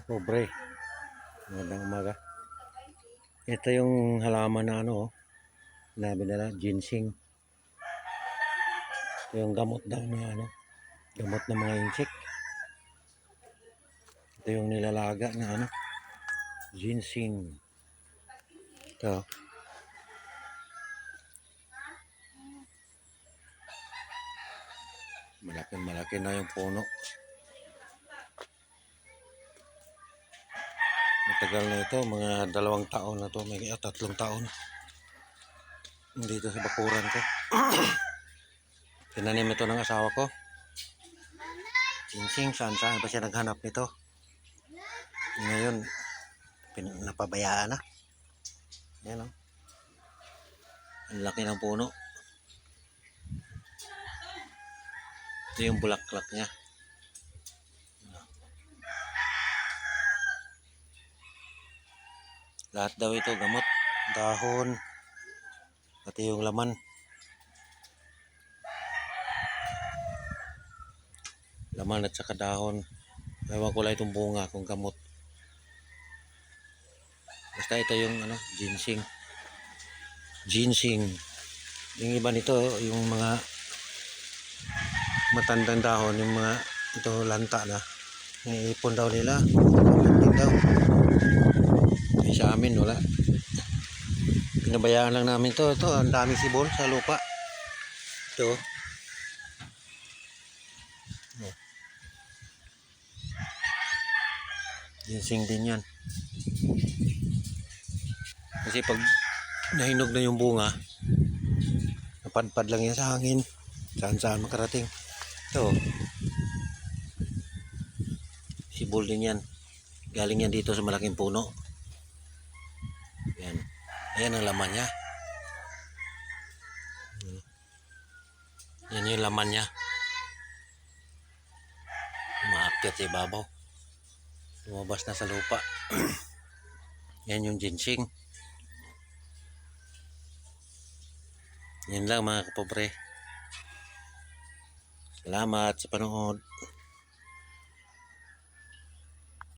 Pobre. Magandang umaga. Ito yung halaman na ano, sinabi nila, ginseng. Ito yung gamot daw na ano, gamot ng mga insect. Ito yung nilalaga na ano, ginseng. Ito. Malaki na yung puno. Matagal na ito, mga 2 taon na to, may 3 taon. Dito sa bakuran ko. Tinanim ito ng asawa ko. Ginseng, saan pa siya naghanap nito. Ngayon, napabayaan na. Yan o. Ang laki ng puno. Ito yung bulaklak niya. Lahat daw ito gamot, dahon, pati yung laman. Laman at saka dahon. Ewan ko lang itong bunga kung gamot. Basta ito yung ano, ginseng. Ginseng. Yung iba nito, yung mga matandang dahon, yung mga ito lanta na. Iipon daw nila. Kapit daw. Ay, sa amin wala. Pinabayaan lang namin to. Ito, ang dami sibol sa lupa. Ito. Ginseng din yan. Kasi pag nahinog na yung bunga, napadpad lang yan sa hangin. Saan makarating. Ito. Sibol din yan. Galing yan dito sa malaking puno. Yan. Ayan ang laman niya. Yan yung laman niya. Umaakyat sa ibabaw. Lumabas na sa lupa. Yan yung ginseng. Yan lang mga kapobre. Salamat sa panood.